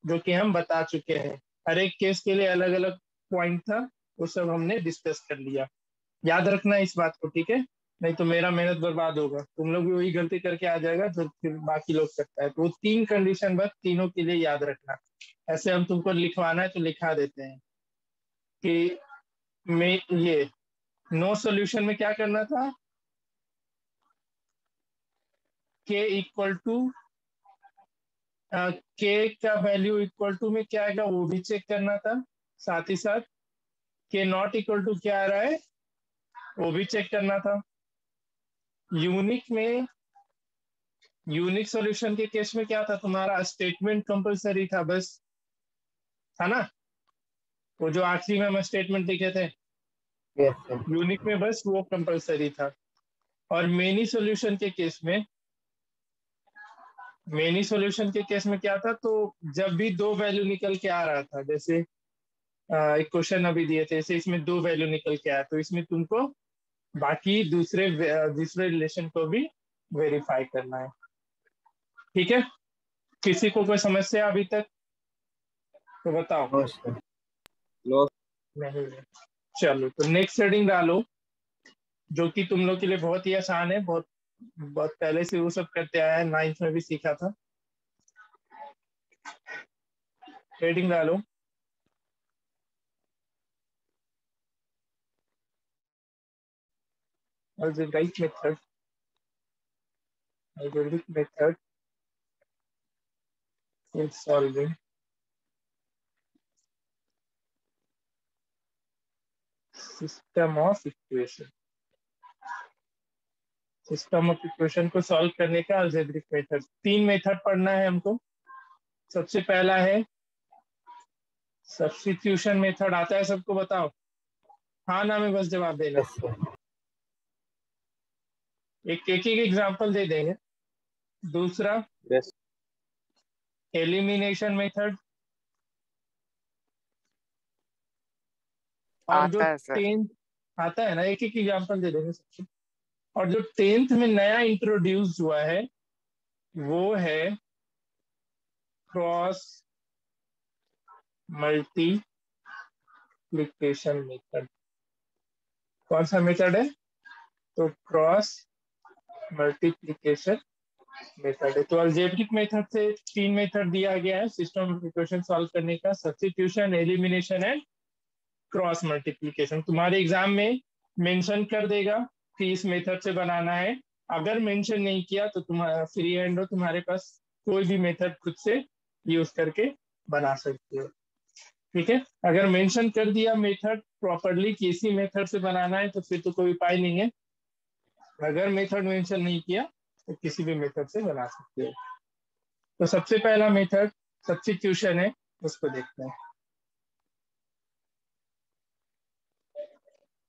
जो कि हम बता चुके हैं। हर एक केस के लिए अलग अलग पॉइंट था, वो सब हमने डिस्कस कर लिया। याद रखना इस बात को, ठीक है? नहीं तो मेरा मेहनत बर्बाद होगा, तुम लोग भी वही गलती करके आ जाएगा जो फिर बाकी लोग करता है। तो वो 3 कंडीशन बस तीनों के लिए याद रखना। ऐसे हम तुमको लिखवाना है तो लिखा देते हैं कि में ये नो सॉल्यूशन में क्या करना था? के इक्वल टू के का वैल्यू इक्वल टू में क्या आएगा वो भी चेक करना था। साथ ही साथ के नॉट इक्वल टू क्या आ रहा है वो भी चेक करना था। यूनिक सॉल्यूशन के केस में क्या था तुम्हारा? स्टेटमेंट कंपलसरी था बस, था ना? वो जो आखिरी में हम स्टेटमेंट लिखे थे, यस सर। यूनिक में बस वो कंपलसरी था। और मेनी सॉल्यूशन के केस में क्या था? तो जब भी दो वैल्यू निकल के आ रहा था, जैसे एक क्वेश्चन अभी दिए थे, जैसे इसमें दो वैल्यू निकल के आया, तो इसमें तुमको बाकी दूसरे रिलेशन को भी वेरीफाई करना है। ठीक है, किसी को कोई समस्या अभी तक? तो बताओ। No sir. नो। नहीं है। चलो तो नेक्स्ट हेडिंग डालो, जो कि तुम लोग के लिए बहुत ही आसान है। बहुत बहुत पहले से वो सब करते आया है, 9th में भी सीखा था। हेडिंग डालो, algebraic method, algebraic method in solving system of equation। System of equation को सॉल्व करने का algebraic मेथड। 3 मेथड पढ़ना है हमको। सबसे पहला है सब्स्टिट्यूशन मेथड। आता है सबको? बताओ हाँ ना में बस जवाब देना। Yes sir. एक एक एग्जांपल दे देंगे। दूसरा यस। Elimination method. और जो आता है सर। 10th आता है ना, एक एक एग्जांपल दे देंगे सबसे। और जो 10th में नया इंट्रोड्यूस हुआ है वो है क्रॉस मल्टीप्लिकेशन मेथड। कौन सा मेथड है? तो क्रॉस मल्टीप्लिकेशन मेथड है। तो अलजेब्रिक मेथड से 3 मेथड दिया गया है सिस्टम ऑफ इक्वेशन सॉल्व करने का: substitution, elimination and cross multiplication. तुम्हारे एग्जाम में मेंशन कर देगा कि इस मेथड से बनाना है। अगर मेंशन नहीं किया तो तुम्हारा फ्री हैंड हो, तुम्हारे पास कोई भी मेथड खुद से यूज करके बना सकते हो। ठीक है, अगर मेंशन कर दिया मेथड प्रॉपरली कि इसी मेथड से बनाना है तो फिर तो कोई उपाय नहीं है। अगर मेथड मेंशन नहीं किया तो किसी भी मेथड से बना सकते हो। तो सबसे पहला मेथड सब्स्टिट्यूशन है, उसको देखते हैं।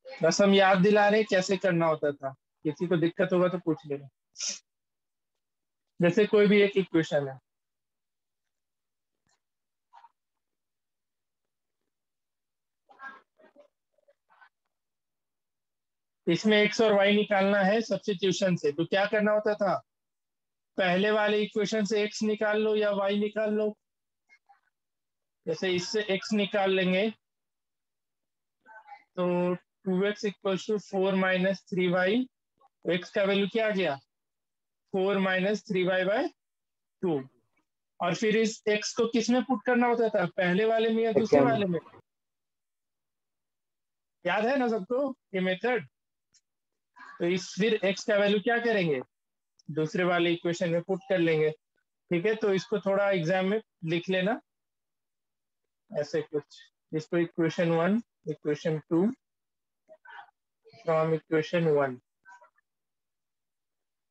बस हम याद दिला रहे कैसे करना होता था, किसी को दिक्कत होगा तो पूछ लेना। जैसे कोई भी एक इक्वेशन है, इसमें एक्स और वाई निकालना है सब्स्टिट्यूशन से, तो क्या करना होता था? पहले वाले इक्वेशन से एक्स निकाल लो या वाई निकाल लो। जैसे इससे एक्स निकाल लेंगे तो 2x equals to 4 minus 3y, x का वैल्यू क्या आ गया 4 माइनस 3y बाय 2। और फिर इस x को किस में पुट करना होता था, पहले वाले में या दूसरे सेकेंड वाले में, याद है ना सबको ये मेथड। तो इस फिर x का वैल्यू क्या करेंगे, दूसरे वाले इक्वेशन में पुट कर लेंगे। ठीक है, तो इसको थोड़ा एग्जाम में लिख लेना ऐसे कुछ, इसको इक्वेशन 1, इक्वेशन 2 फ्रॉम इक्वेशन 1।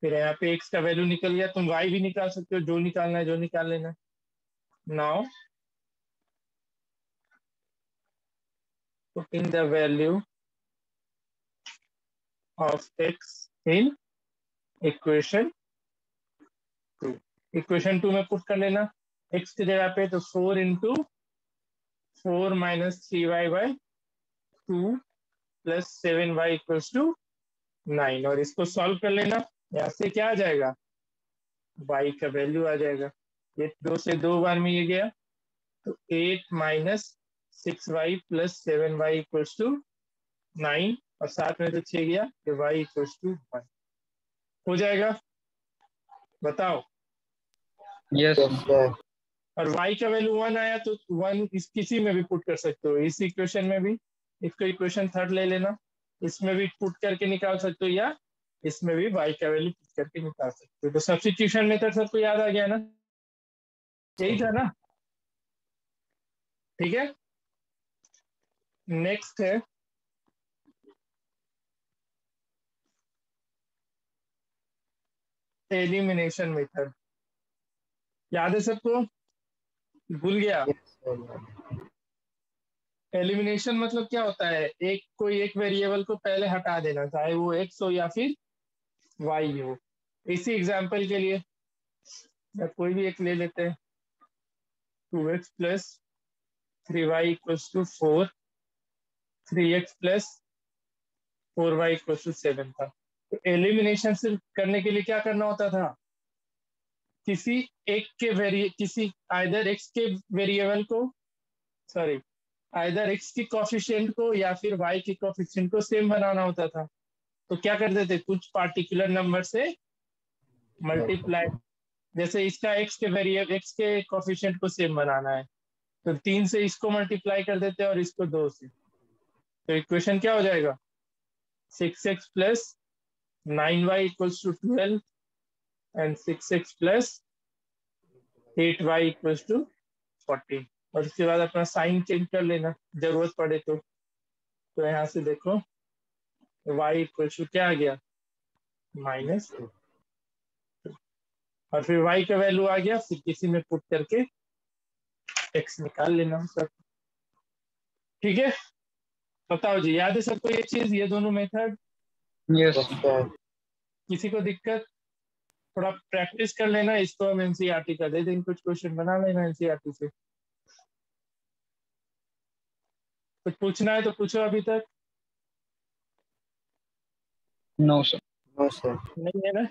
फिर यहाँ पे x का वैल्यू निकल गया, तुम y भी निकाल सकते हो, जो निकालना है जो निकाल लेना। Now putting the value of x in equation 2, equation 2 में पुट कर लेना x की जगह पे, तो 4 into 4 minus 3y by 2 plus 7y equals to 9। और इसको सॉल्व कर लेना, यहाँ से क्या आ जाएगा, y का वैल्यू आ जाएगा। ये 2 से 2 बार में ये गया, तो 8 minus 6y plus 7y equals to 9, और साथ में तो 6 गया, तो y इक्वल्स टू 1 हो जाएगा। बताओ, यस यस सर। और y का वैल्यू 1 आया तो 1 इस किसी में भी पुट कर सकते हो, इस इक्वेशन में भी, इसको इक्वेशन 3 ले लेना, इसमें भी पुट करके निकाल सकते हो, या इसमें भी y का वैल्यू पुट करके निकाल सकते हो। तो सब्स्टिट्यूशन मेथड सबको याद आ गया ना, यही था ना। ठीक है, नेक्स्ट है एलिमिनेशन मेथड। याद है सबको, भूल गया। Yes sir. एलिमिनेशन मतलब क्या होता है, कोई एक वेरिएबल को पहले हटा देना, चाहे वो x हो या फिर y हो। इसी एग्जांपल के लिए या कोई भी एक ले लेते हैं, 2x plus 3y equals to 4, 3x plus 4y equals to 7 था। तो एलिमिनेशन सिर्फ करने के लिए क्या करना होता था, किसी एक के किसी आइदर x के वेरिएबल को, सॉरी आइदर x की कोफिशिएंट को या फिर y की कोफिशिएंट को सेम बनाना होता था। तो क्या करते थे, कुछ पार्टिकुलर नंबर से मल्टीप्लाई, जैसे इसका x के कोफिशिएंट को सेम बनाना है, तो 3 से इसको मल्टीप्लाई कर देते हैं और इसको 2 से। तो इक्वेशन क्या हो जाएगा, 6x plus 9y equals to 12 and 6x plus 8y equals to 40। और उसके बाद अपना साइन चेंज कर लेना जरूरत पड़े तो यहाँ से देखो y इक्वल्स टू क्या आ गया, माइनस, और फिर y का वैल्यू आ गया, फिर किसी में पुट करके x निकाल लेना सब। ठीक है, बताओ जी, याद है सबको ये चीज, ये दोनों मेथड। Yes yes sir. किसी को दिक्कत, थोड़ा प्रैक्टिस कर लेना, इसको हम एनसीईआरटी का दे देंगे, कुछ क्वेश्चन बना लेना एनसीईआरटी से। कुछ पूछना है तो पूछो अभी तक, नो सर। No sir. नहीं है ना।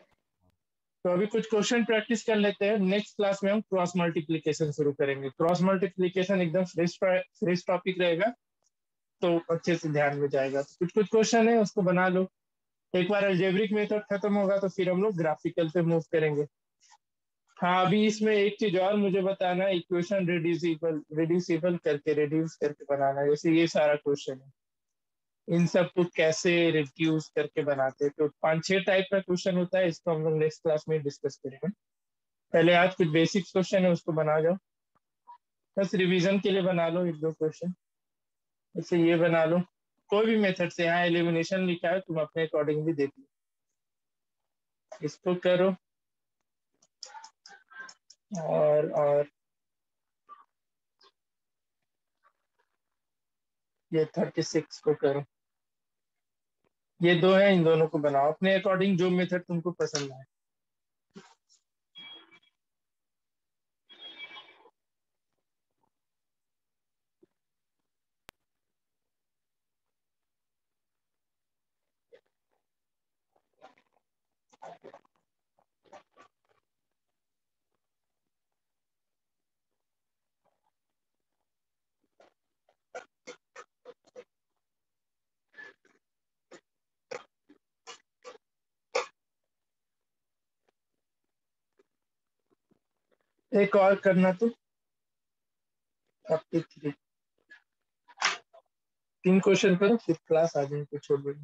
तो अभी कुछ क्वेश्चन प्रैक्टिस कर लेते हैं, नेक्स्ट क्लास में हम क्रॉस मल्टीप्लीकेशन शुरू करेंगे। क्रॉस मल्टीप्लीकेशन एकदम फ्रेश टॉपिक रहेगा, तो अच्छे से ध्यान में जाएगा। तो कुछ कुछ क्वेश्चन है उसको बना लो, एक बार अलजेब्रिक मेथड खत्म होगा तो फिर हम लोग ग्राफिकल पे मूव करेंगे। हाँ, अभी इसमें एक चीज और मुझे बताना, इक्वेशन रिड्यूसिबल करके, रिड्यूस करके बनाना, जैसे ये सारा क्वेश्चन है, इन सब को कैसे रिड्यूस करके बनाते हैं। तो 5-6 टाइप का क्वेश्चन होता है, इसको हम लोग नेक्स्ट क्लास में डिस्कस करेंगे। पहले आज कुछ बेसिक क्वेश्चन है उसको बना जाओ, बस रिवीजन के लिए बना लो 1-2 क्वेश्चन। जैसे ये बना लो, कोई भी मेथड से, यहाँ एलिमिनेशन लिखा है, तुम अपने अकॉर्डिंग भी देख लो, इसको करो। और ये 36 को करो। ये दो है, इन दोनों को बनाओ अपने अकॉर्डिंग, जो मेथड तुमको पसंद है। एक और करना तो अब 3 क्वेश्चन करो फिर क्लास आ जाएगी, छोड़ दो।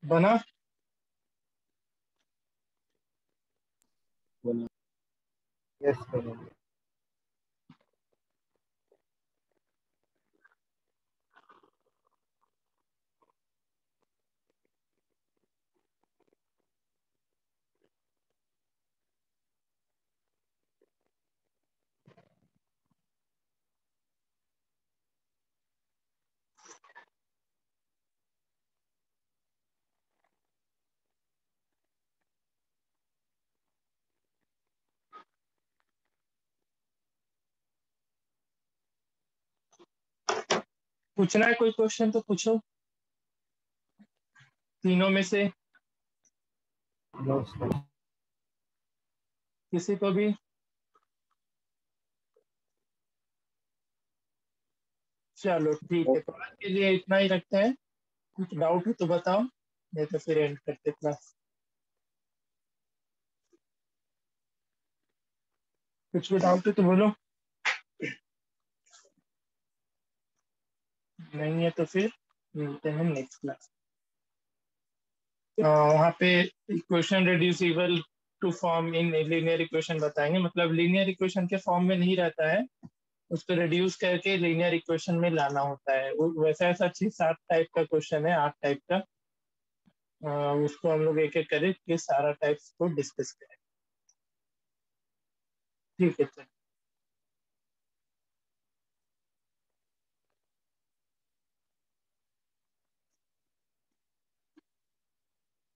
बना यस सर। पूछना है कोई क्वेश्चन तो पूछो। तीनों में से नो सर। किसी को भी? चलो ठीक है, तो आज के लिए इतना ही रखते हैं। कुछ डाउट है तो बताओ, नहीं तो फिर एंड करते क्लास। कुछ भी डाउट है तो बोलो, नहीं है तो फिर मिलते हैं नेक्स्ट क्लास। वहाँ पे equation reducible to form in linear equation बताएंगे, मतलब लीनियर इक्वेशन के फॉर्म में नहीं रहता है, उसको रिड्यूस करके लीनियर इक्वेशन में लाना होता है। वैसा ऐसा 6-7 टाइप का क्वेश्चन है, 8 टाइप का। उसको हम लोग एक एक करके सारा टाइप्स को डिस्कस करें। ठीक है सर।